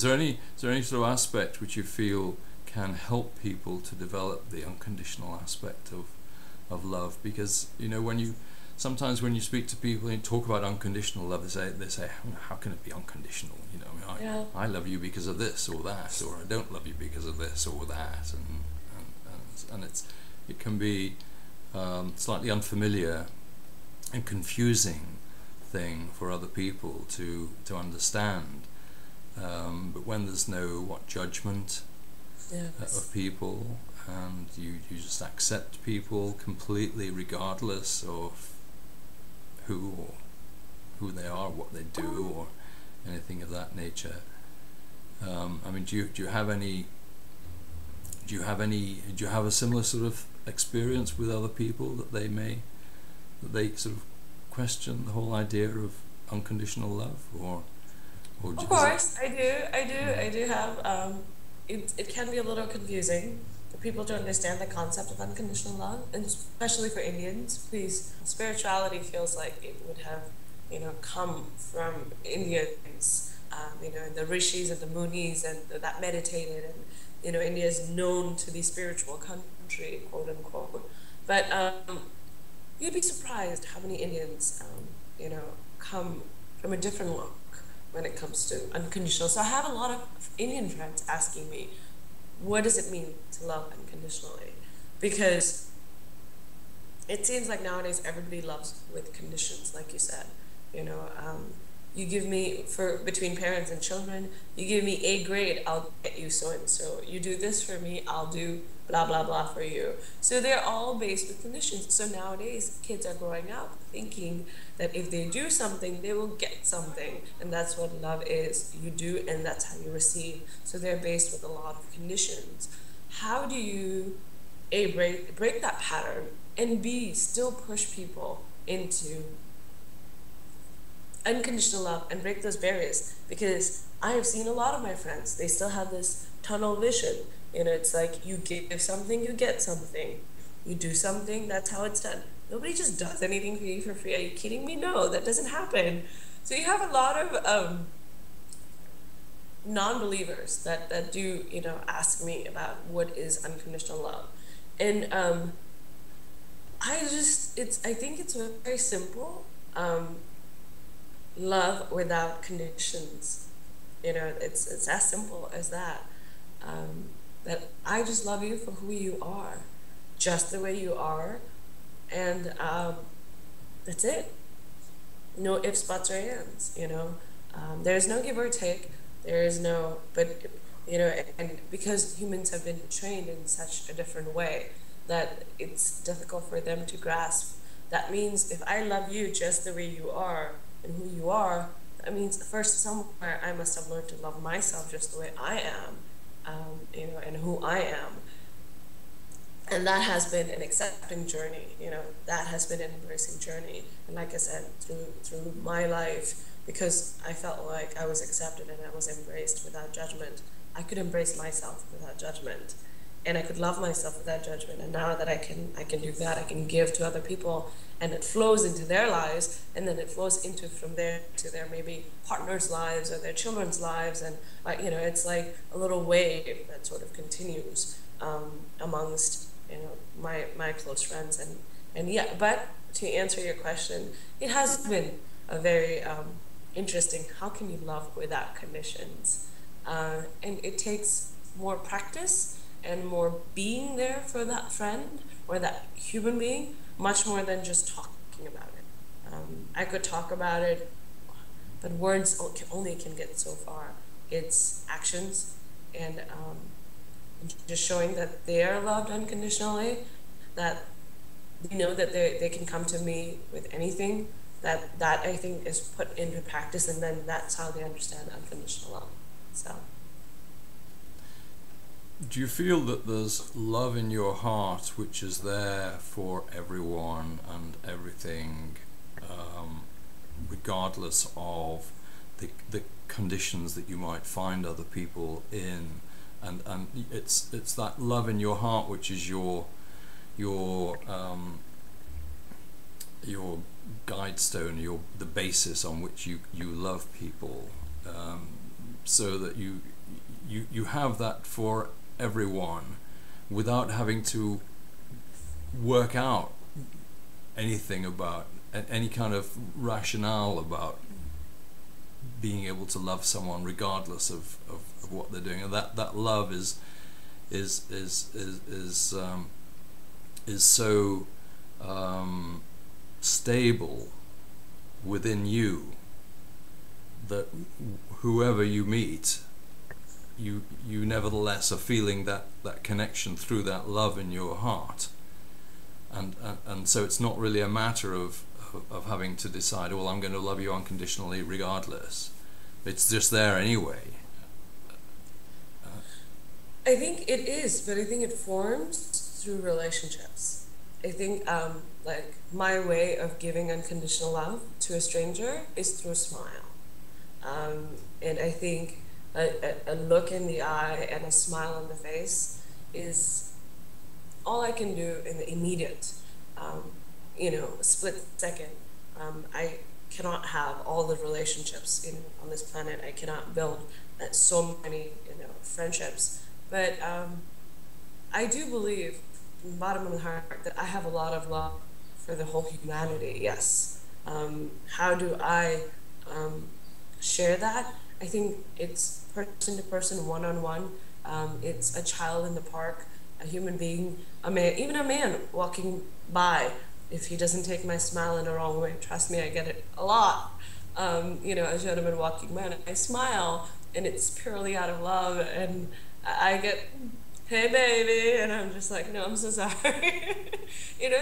is there any sort of aspect which you feel can help people to develop the unconditional aspect of love? Because sometimes when you speak to people and talk about unconditional love, they say, how can it be unconditional? I love you because of this or that, or I don't love you because of this or that, and it can be slightly unfamiliar and confusing thing for other people to understand. But when there's no judgment of people, and you just accept people completely regardless of who they are, what they do, or anything of that nature. I mean, do you have a similar sort of experience with other people that they sort of question the whole idea of unconditional love, or of course, I do have. It can be a little confusing for people to understand the concept of unconditional love, and especially for Indians, because spirituality feels like it would have, come from Indians, the rishis and the munis and that meditated, and India is known to be spiritual country, quote unquote. But you'd be surprised how many Indians, come from a different look when it comes to unconditional. So I have a lot of Indian friends asking me, what does it mean to love unconditionally? Because it seems like nowadays everybody loves with conditions, like you said. You give me, between parents and children, you give me A grade, I'll get you so and so. You do this for me, I'll do blah blah blah for you. So they're all based with conditions. So nowadays kids are growing up thinking that if they do something, they will get something, and that's what love is. You do, and that's how you receive. So they're based with a lot of conditions. How do you A, break that pattern, and B, still push people into unconditional love and break those barriers? Because I have seen a lot of my friends, they still have this tunnel vision. It's like you give something, you get something. You do something, that's how it's done. Nobody just does anything for you for free. Are you kidding me? No, that doesn't happen. So you have a lot of non-believers that do, ask me about what is unconditional love. And I think it's very simple. Love without conditions. It's as simple as that. That I just love you for who you are, just the way you are, and that's it. No ifs, buts, or ands. There's no give or take. There is no, but and because humans have been trained in such a different way that it's difficult for them to grasp. That means if I love you just the way you are and who you are, that means first somewhere I must have learned to love myself just the way I am, and who I am. And that has been an accepting journey, that has been an embracing journey. And like I said, through my life, because I felt like I was accepted and I was embraced without judgment, I could embrace myself without judgment. And I could love myself without judgment. And now that I can do that, I can give to other people, and it flows into their lives, and then it flows from there to their maybe partners' lives or their children's lives, and it's like a little wave that sort of continues amongst my close friends, and yeah. But to answer your question, it has been a very interesting. How can you love without conditions? And it takes more practice and more being there for that friend or that human being, much more than just talking about it. I could talk about it, but words only can get so far. It's actions, and just showing that they are loved unconditionally, that that they can come to me with anything, that I think is put into practice, and then that's how they understand unconditional love. So. Do you feel that there's love in your heart which is there for everyone and everything, regardless of the conditions that you might find other people in, and it's that love in your heart which is your guide stone, the basis on which you love people, so that you have that for everyone without having to work out anything about any kind of rationale about being able to love someone regardless of what they're doing, and that love is so stable within you that whoever you meet, you nevertheless are feeling that connection through that love in your heart, and so it's not really a matter of having to decide, well, I'm going to love you unconditionally regardless. It's just there anyway. I think it is, but I think it forms through relationships. I think like my way of giving unconditional love to a stranger is through a smile. And I think a look in the eye and a smile on the face is all I can do in the immediate, split second. I cannot have all the relationships on this planet. I cannot build so many, friendships. But I do believe, from the bottom of my heart, that I have a lot of love for the whole humanity. Yes. How do I share that? I think it's person to person, one-on-one. It's a child in the park, a human being, a man, even a man walking by. If he doesn't take my smile in the wrong way, trust me, I get it a lot. A gentleman walking by, and I smile, and it's purely out of love, and I get, hey baby, and I'm just like, no, I'm so sorry. So it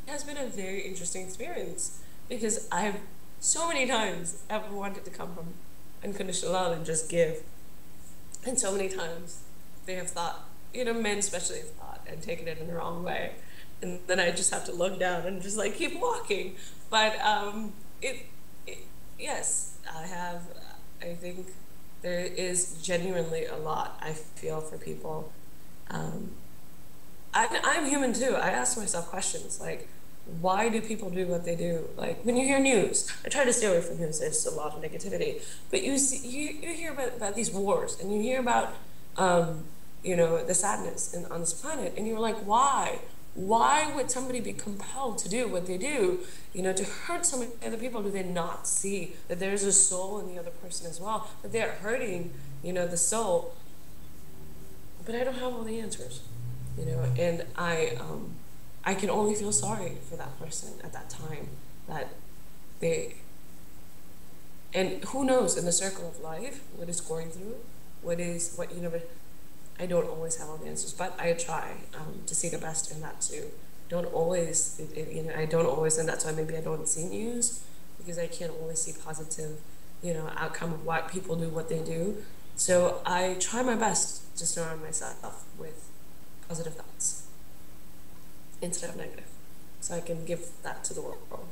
has been a very interesting experience, because I've so many times ever wanted to come from unconditional love and just give, and so many times they have thought, men especially have thought and taken it in the wrong way, and then I just have to look down and just like keep walking. But yes, I think there is genuinely a lot I feel for people. I'm human too. I ask myself questions like, why do people do what they do? Like when you hear news, I try to stay away from news. There's a lot of negativity, but you hear about these wars, and you hear about the sadness on this planet, and you're like, why? Why would somebody be compelled to do what they do? To hurt so many other people? Do they not see that there's a soul in the other person as well? That they're hurting, the soul. But I don't have all the answers, and I can only feel sorry for that person at that time, and who knows in the circle of life what is going through, I don't always have all the answers, but I try to see the best in that too. Don't always, I don't always, and that's why maybe I don't see news, because I can't always see positive, outcome of why people do what they do. So I try my best to surround myself with positive thoughts instead of negative, so I can give that to the world.